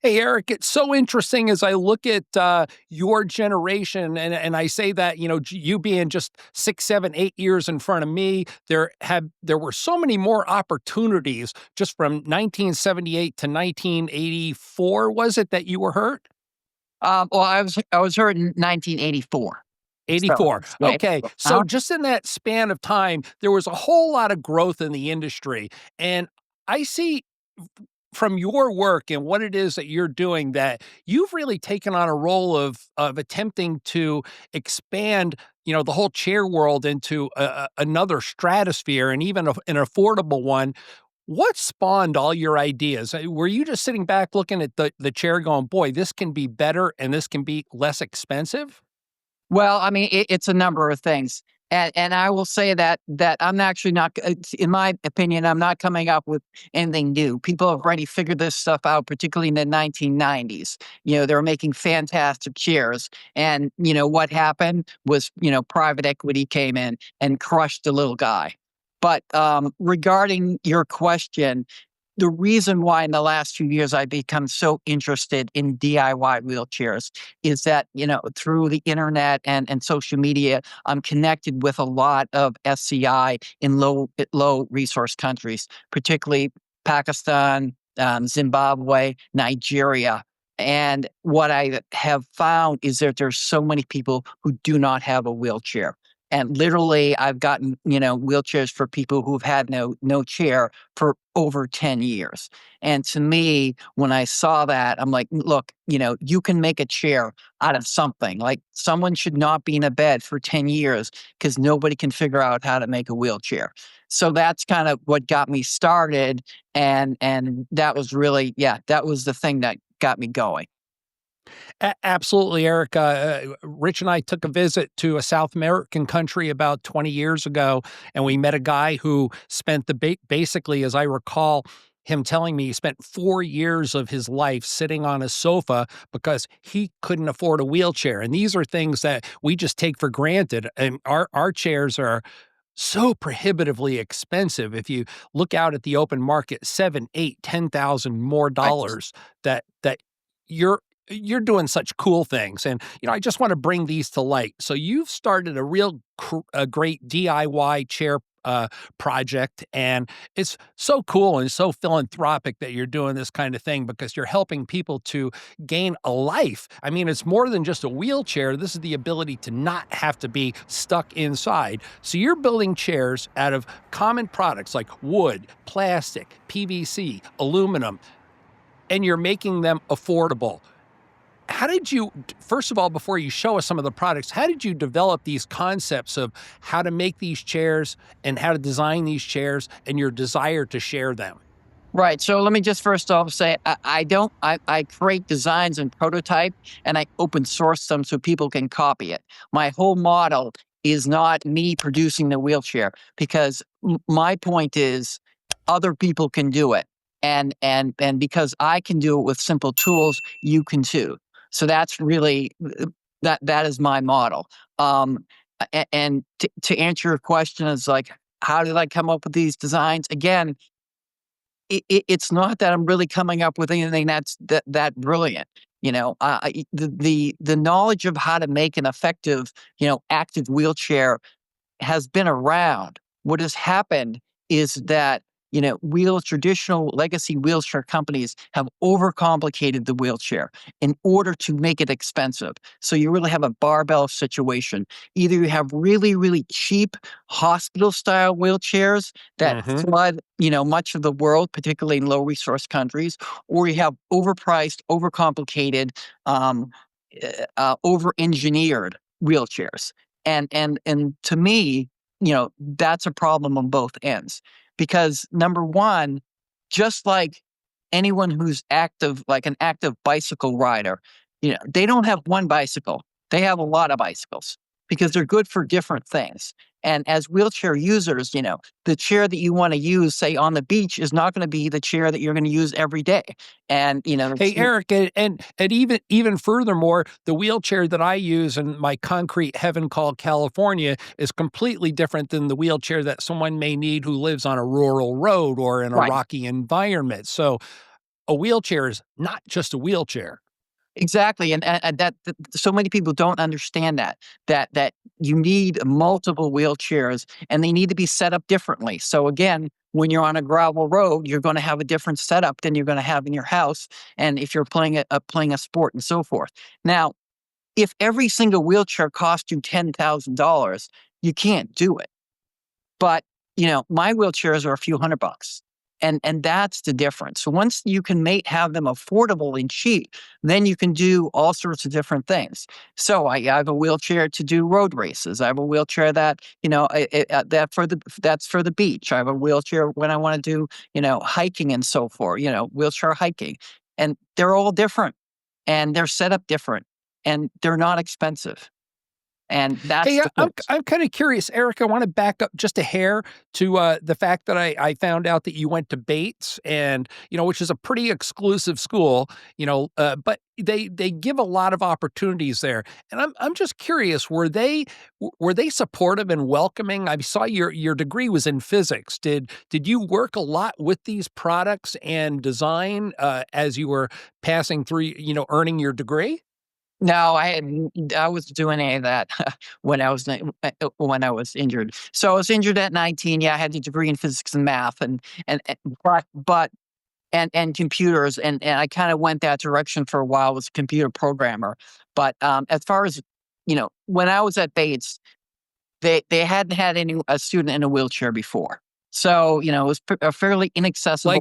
Hey, Eric, it's so interesting as I look at your generation, and I say that, you being just 6, 7, 8 years in front of me, there were so many more opportunities just from 1978 to 1984. Was it that you were hurt? Well, I was hurt in 1984. So 84. yeah, Okay. So just in that span of time, there was a whole lot of growth in the industry. And I see from your work and what it is that you're doing that you've really taken on a role of attempting to expand, the whole chair world into another stratosphere and even an affordable one. What spawned all your ideas? Were you just sitting back looking at the chair going, boy, this can be better and this can be less expensive? well, I mean, it's a number of things, and I will say that I'm actually not, in my opinion, I'm not coming up with anything new. People have already figured this stuff out, particularly in the 1990s. They were making fantastic chairs, and what happened was, private equity came in and crushed the little guy. But regarding your question, the reason why in the last few years I've become so interested in DIY wheelchairs is that, through the internet and social media, I'm connected with a lot of SCI in low resource countries, particularly Pakistan, Zimbabwe, Nigeria. And what I have found is that there's so many people who do not have a wheelchair. And literally, I've gotten, wheelchairs for people who've had no chair for over 10 years. And to me, when I saw that, I'm like, look, you can make a chair out of something. Like someone should not be in a bed for 10 years because nobody can figure out how to make a wheelchair. So that's kind of what got me started. And that was really, yeah, that was the thing that got me going. Absolutely, Eric. Rich and I took a visit to a South American country about 20 years ago, and we met a guy who spent basically, as I recall, him telling me he spent 4 years of his life sitting on a sofa because he couldn't afford a wheelchair. And these are things that we just take for granted. And our chairs are so prohibitively expensive. If you look out at the open market, 7, 8, 10,000 more Right. dollars that you're doing such cool things. And, I just want to bring these to light. So you've started a great DIY chair project, and it's so cool and so philanthropic that you're doing this kind of thing because you're helping people to gain a life. I mean, it's more than just a wheelchair. This is the ability to not have to be stuck inside. So you're building chairs out of common products like wood, plastic, PVC, aluminum, and you're making them affordable. How did you, first of all, before you show us some of the products, how did you develop these concepts of how to make these chairs and how to design these chairs and your desire to share them? Right. So let me just first off say I create designs and prototype and I open source them so people can copy it. My whole model is not me producing the wheelchair because my point is other people can do it. And because I can do it with simple tools, you can too. So that's really that is my model. And to answer your question is like, how did I come up with these designs? Again, it's not that I'm really coming up with anything that brilliant. The knowledge of how to make an effective, active wheelchair has been around. What has happened is that, traditional legacy wheelchair companies have overcomplicated the wheelchair in order to make it expensive. So you really have a barbell situation. Either you have really, really cheap hospital style wheelchairs that Hmm. flood, much of the world, particularly in low resource countries, or you have overpriced, overcomplicated, over engineered wheelchairs. And to me, that's a problem on both ends. Because number one, just like anyone who's active, like an active bicycle rider, they don't have one bicycle. They have a lot of bicycles because they're good for different things. And as wheelchair users, the chair that you want to use, say on the beach, is not going to be the chair that you're going to use every day. And Hey, Eric, and even furthermore, the wheelchair that I use in my concrete heaven called California is completely different than the wheelchair that someone may need who lives on a rural road or in a right. rocky environment. So a wheelchair is not just a wheelchair. Exactly, and that so many people don't understand that you need multiple wheelchairs, and they need to be set up differently. So again, when you're on a gravel road, you're going to have a different setup than you're going to have in your house, and if you're playing a sport and so forth. Now, if every single wheelchair cost you $10,000, you can't do it. But, my wheelchairs are a few $100. And that's the difference. So once you can have them affordable and cheap, then you can do all sorts of different things. So I have a wheelchair to do road races. I have a wheelchair that, that's for the beach. I have a wheelchair when I want to do, hiking and so forth, wheelchair hiking. And they're all different and they're set up different and they're not expensive. And that's Hey, the focus. I'm kind of curious, Eric. I want to back up just a hair to the fact that I found out that you went to Bates, and which is a pretty exclusive school. But they give a lot of opportunities there, and I'm just curious. Were they supportive and welcoming? I saw your degree was in physics. Did you work a lot with these products and design as you were passing through? Earning your degree. No, I was doing any of that when I was injured. So I was injured at 19. Yeah, I had a degree in physics and math and but and computers and I kind of went that direction for a while. Was a computer programmer. But as far as when I was at Bates, they hadn't had a student in a wheelchair before. So, it was a fairly inaccessible.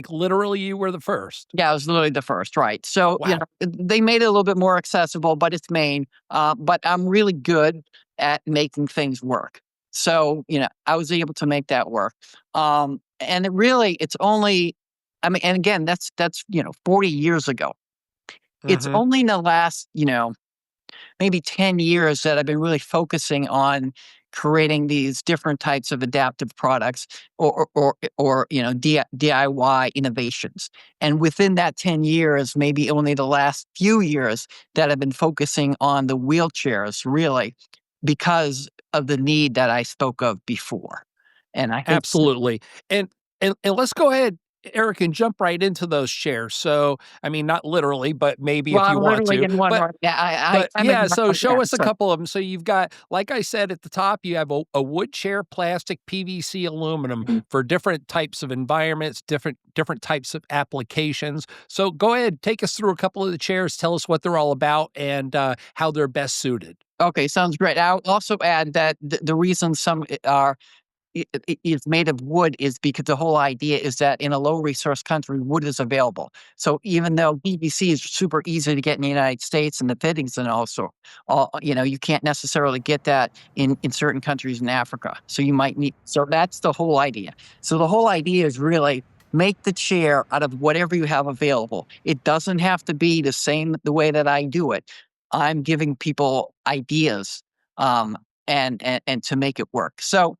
Literally, you were the first. Yeah, I was literally the first, right. So, Wow. they made it a little bit more accessible, but it's Maine. But I'm really good at making things work. So, I was able to make that work. And it's only, I mean, and again, that's 40 years ago. It's Hmm. only in the last, maybe 10 years that I've been really focusing on creating these different types of adaptive products or DIY innovations. And within that 10 years, maybe only the last few years that I've been focusing on the wheelchairs really because of the need that I spoke of before. And I hate to, Absolutely. And and let's go ahead, Eric, and jump right into those chairs. So, I mean, not literally, but maybe well, if you I'm want literally to. in one But right now. I'm in yeah, one so right now. show us a So couple of them. So you've got, like I said at the top, you have a wood chair, plastic, PVC, aluminum for different types of environments, different types of applications. So go ahead, take us through a couple of the chairs. Tell us what they're all about and how they're best suited. okay, sounds great. I'll also add that the reason some are is made of wood is because the whole idea is that in a low resource country, wood is available. So even though PVC is super easy to get in the United States and the fittings and also, you can't necessarily get that in certain countries in Africa. So you might need, so that's the whole idea. So the whole idea is really make the chair out of whatever you have available. It doesn't have to be the way that I do it. I'm giving people ideas and to make it work. So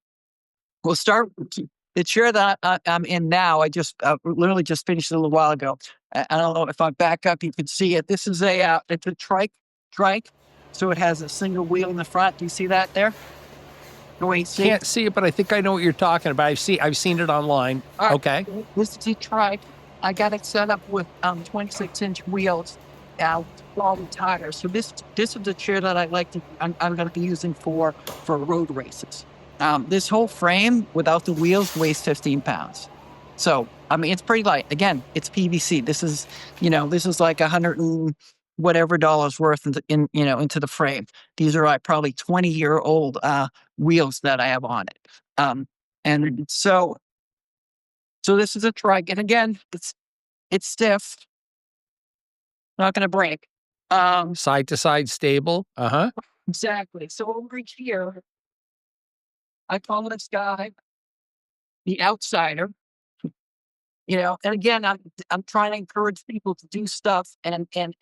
we'll start with the chair that I'm in now. I just literally just finished it a little while ago. I don't know if I back up, you can see it. This is it's a trike. So it has a single wheel in the front. Do you see that there? Going see. Can't see it, but I think I know what you're talking about. I've seen it online. All right, Okay. this is a trike. I got it set up with 26-inch wheels, all the tires. So this is the chair that I'm going to be using for road races. This whole frame without the wheels weighs 15 pounds. So I mean, it's pretty light. Again, it's PVC. This is like 100 and whatever dollars worth into the frame. These are like probably 20-year-old wheels that I have on it. And so this is a trike, and again, it's stiff, not going to break. Side to side stable. Uh-huh. Exactly. So over here, I call this guy the outsider. And again, I'm trying to encourage people to do stuff, and you can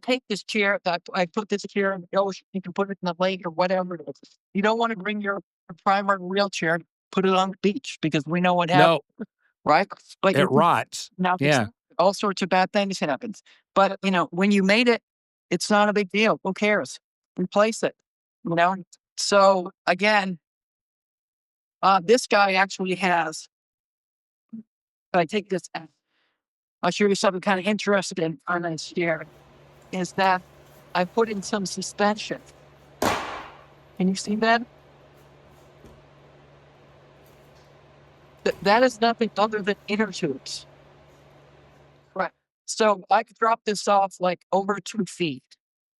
take this chair. I put this chair in the ocean. You can put it in the lake or whatever it is. You don't want to bring your primary wheelchair, put it on the beach because we know what happens, No, right? But it rots. now Yeah. all sorts of bad things happens. But when you made it, it's not a big deal. Who cares? Replace it. You know. So again, this guy actually has. I take this I'll show you something kind of interesting on this chair. Is that I put in some suspension. Can you see that? That is nothing other than inner tubes. Right. So I could drop this off like over 2 feet,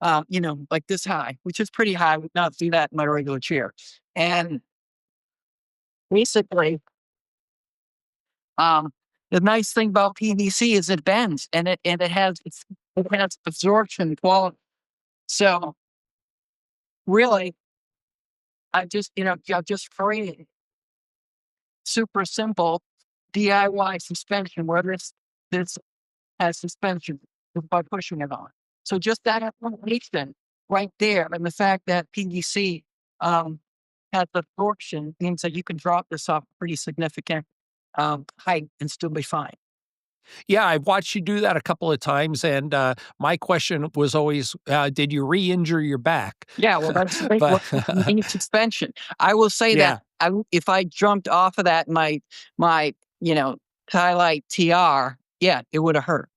like this high, which is pretty high. I would not see that in my regular chair. And basically, the nice thing about PVC is it bends and it has absorption quality. So really, I just created super simple DIY suspension where this has suspension by pushing it on. So just that application right there, and the fact that PVC has absorption means that you can drop this off pretty significant height and still be fine. Yeah, I've watched you do that a couple of times, and, my question was always, did you re-injure your back? Yeah, well, that's like But what you need suspension. I will say that yeah, if I jumped off of that, my Highlight TR, yeah, it would have hurt.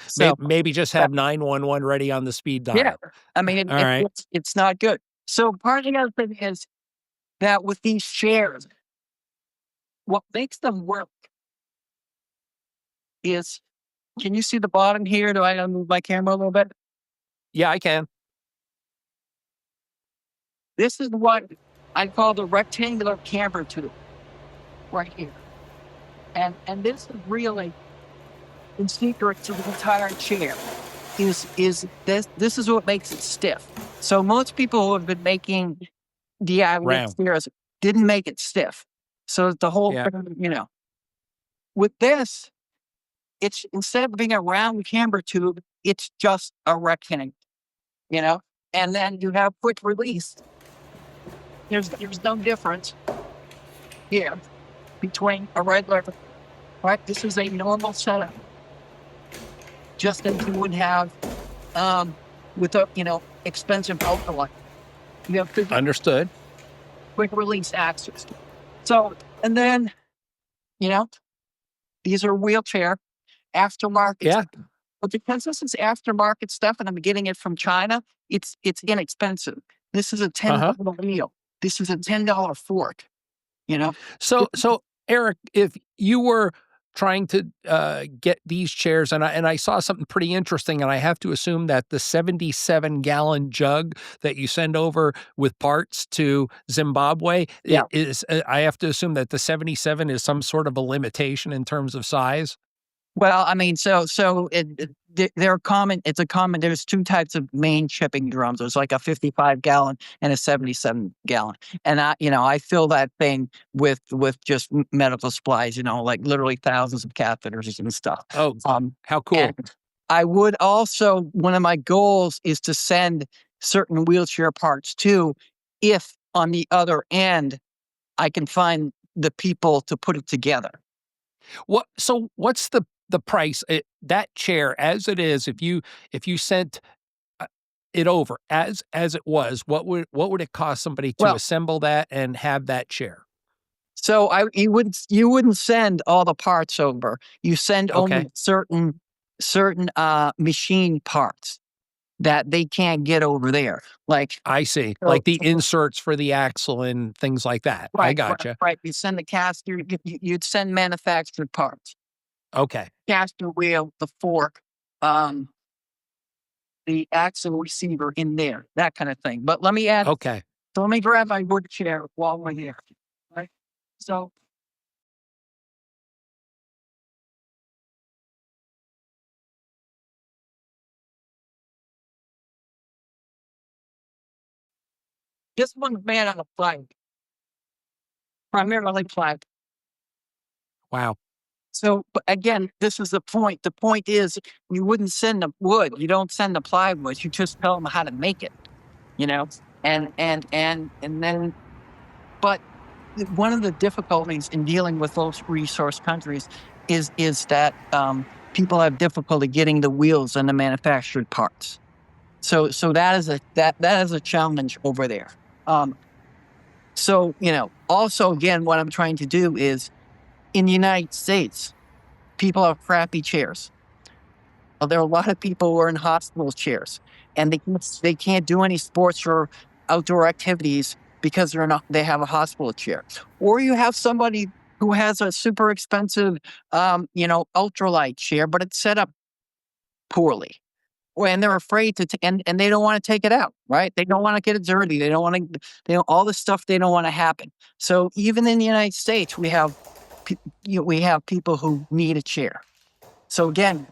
So maybe just that- have 911 ready on the speed yeah, dial. I mean, Alright. it's not good. So part of the other thing is that with these chairs, what makes them work is, can you see the bottom here? Do I move my camera a little bit? Yeah, I can. This is what I call the rectangular camber tube right here. And this is really the secret to the entire chair is this is what makes it stiff. So most people who have been making DIY Round. chairs didn't make it stiff. So the whole Yeah. thing, with this, it's instead of being a round camber tube, it's just a rectangle, and then you have quick release. There's no difference here between a regular, right? This is a normal setup, just as you would have with a expensive alkaline. You have Understood. quick release access. So, and then these are wheelchair aftermarket. Yeah. But because this is aftermarket stuff and I'm getting it from China, it's inexpensive. This is a Uh-huh. $10 wheel. This is a $10 fork. You know, So, Eric, if you were trying to, get these chairs, and I saw something pretty interesting, and I have to assume that the 77-gallon jug that you send over with parts to Zimbabwe Yeah. is, I have to assume that the 77 is some sort of a limitation in terms of size? Well, I mean, they're common. It's a common. There's two types of main shipping drums. There's like a 55-gallon and a 77-gallon, and I fill that thing with just medical supplies. Like literally thousands of catheters and stuff. Oh, how cool. And I would also, one of my goals is to send certain wheelchair parts too, if on the other end I can find the people to put it together. What's the price, that chair as it is, if you sent, it over as it was, what would it cost somebody to Well, assemble that and have that chair? so you wouldn't send all the parts over. You send Okay. only certain machine parts that they can't get over there. Like I see, so, like the inserts for the axle and things like that. I gotcha. right. You send the caster. You'd send manufactured parts. Okay. Caster wheel, the fork, the axle receiver in there, that kind of thing. But let me add. Okay. So let me grab my wood chair while we're here. Right. So this one's made out of plank, primarily plank. Wow. So but again, this is the point. The point is you wouldn't send the wood. You don't send the plywood. You just tell them how to make it. And then, but one of the difficulties in dealing with those resource countries is that people have difficulty getting the wheels and the manufactured parts. So that is a challenge over there. So also again, what I'm trying to do is in the United States, people have crappy chairs. There are a lot of people who are in hospital chairs, and they can't do any sports or outdoor activities because they have a hospital chair. Or you have somebody who has a super expensive, ultralight chair, but it's set up poorly. And they're afraid and they don't want to take it out, right? They don't want to get it dirty. They don't want to, all the stuff they don't want to happen. So even in the United States, we have people who need a chair. So again,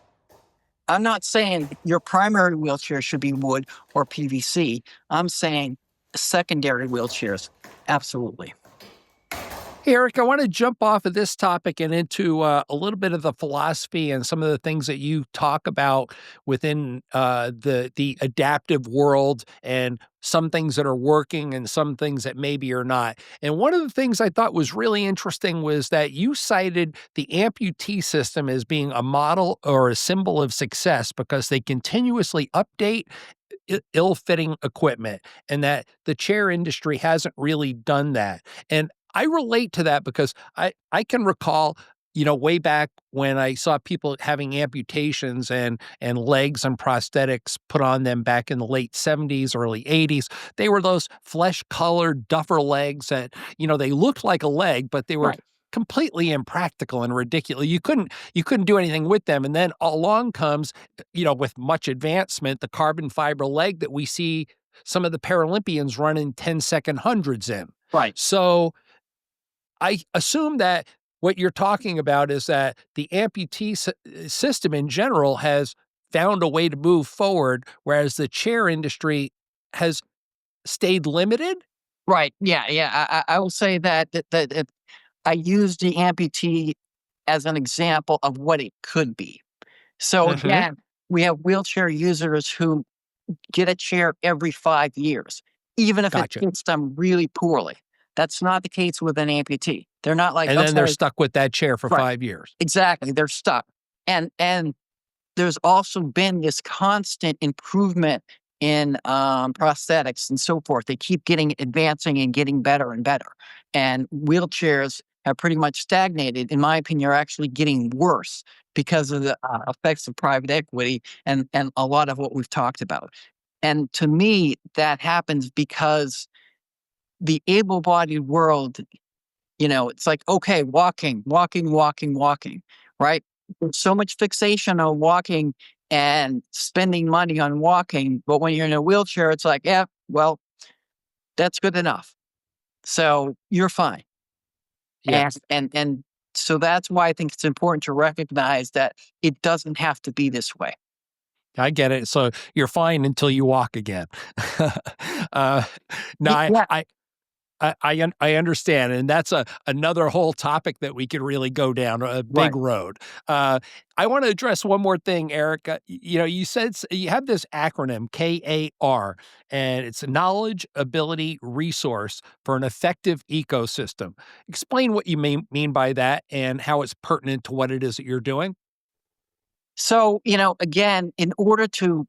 I'm not saying your primary wheelchair should be wood or PVC. I'm saying secondary wheelchairs, absolutely. Hey, Eric, I want to jump off of this topic and into a little bit of the philosophy and some of the things that you talk about within the adaptive world, and some things that are working and some things that maybe are not. And one of the things I thought was really interesting was that you cited the amputee system as being a model or a symbol of success because they continuously update ill-fitting equipment, and that the chair industry hasn't really done that. And I relate to that because I can recall, way back when I saw people having amputations and legs and prosthetics put on them back in the late 70s, early 80s. They were those flesh-colored duffer legs that, they looked like a leg, but they were Right. completely impractical and ridiculous. You couldn't do anything with them. And then along comes, with much advancement, the carbon fiber leg that we see some of the Paralympians running 10-second hundreds in. Right. So I assume that what you're talking about is that the amputee system in general has found a way to move forward, whereas the chair industry has stayed limited. Right. Yeah. Yeah. I will say that I use the amputee as an example of what it could be. So Hmm. again, we have wheelchair users who get a chair every 5 years, even if it Gotcha. fits them really poorly. That's not the case with an amputee. They're not like, And then they're okay, stuck with that chair for right, 5 years. exactly. They're stuck. And there's also been this constant improvement in prosthetics and so forth. They keep advancing and getting better and better. And wheelchairs have pretty much stagnated, in my opinion, are actually getting worse because of the effects of private equity and a lot of what we've talked about. And to me, that happens because the able bodied world, it's like, okay, walking, walking, walking, walking, right? There's so much fixation on walking and spending money on walking. But when you're in a wheelchair, it's like, yeah, well, that's good enough. So you're fine. Yeah, And so that's why I think it's important to recognize that it doesn't have to be this way. I get it. So you're fine until you walk again. uh, no, Yeah, I understand, and that's another whole topic that we could really go down a big right. road. I want to address one more thing, Eric. You said you have this acronym KAR, and it's knowledge, ability, resource for an effective ecosystem. Explain what you mean by that and how it's pertinent to what it is that you're doing. So, again, in order to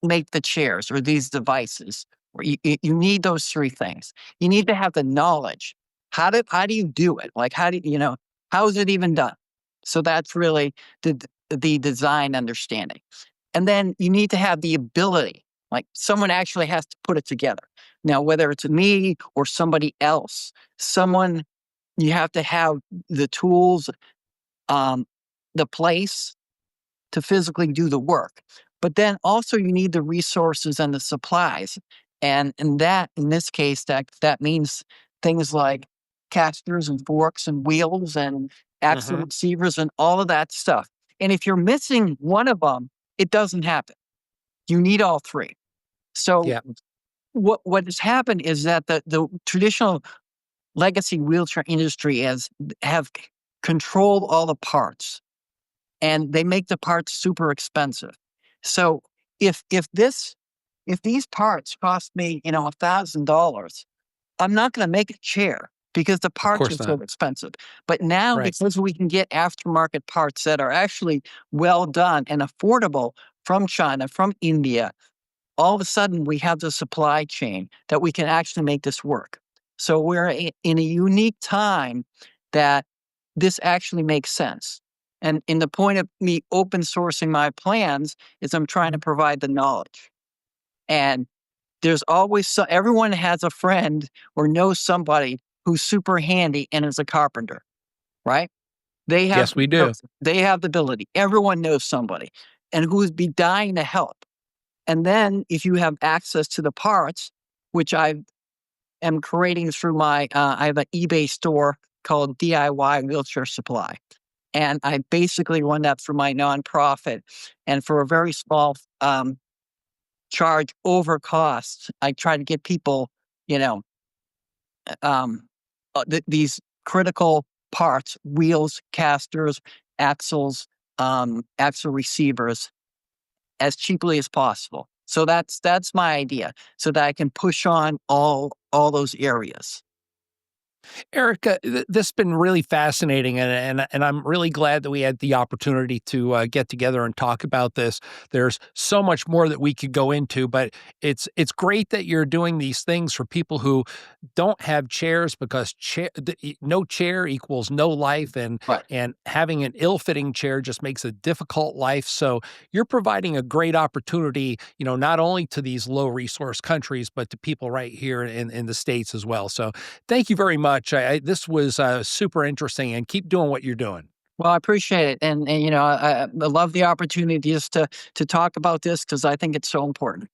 make the chairs or these devices, or you need those three things. You need to have the knowledge. How do you do it? Like, how is it even done? So that's really the design understanding. And then you need to have the ability, like someone actually has to put it together. Now, whether it's me or somebody else, you have to have the tools, um, the place, to physically do the work. But then also you need the resources and the supplies. And that in this case, that means things like casters and forks and wheels and axle Hmm. receivers and all of that stuff. And if you're missing one of them, it doesn't happen. You need all three. So Yeah. what has happened is that the traditional legacy wheelchair industry have controlled all the parts, and they make the parts super expensive. So if these parts cost me, $1,000, I'm not going to make a chair because the Of parts are course so not. expensive. But now, Right. because we can get aftermarket parts that are actually well done and affordable from China, from India, all of a sudden we have the supply chain that we can actually make this work. So we're in a unique time that this actually makes sense. And in the point of me open sourcing my plans is I'm trying to provide the knowledge. And there's always everyone has a friend or knows somebody who's super handy and is a carpenter, right? They have Yes, we do. they have the ability. Everyone knows somebody and who would be dying to help. And then if you have access to the parts, which I am creating through my I have an eBay store called DIY Wheelchair Supply. And I basically run that through my nonprofit. And for a very small charge over cost, I try to get people, you know, these critical parts, wheels, casters, axles, axle receivers, as cheaply as possible. So that's my idea, so that I can push on all those areas. Erica, this has been really fascinating, and I'm really glad that we had the opportunity to get together and talk about this. There's so much more that we could go into, but it's great that you're doing these things for people who don't have chairs, because no chair equals no life, Right. and having an ill-fitting chair just makes a difficult life. So you're providing a great opportunity, not only to these low resource countries, but to people right here in the States as well. So thank you very much. This was super interesting, and keep doing what you're doing. Well, I appreciate it, and I love the opportunity just to talk about this because I think it's so important.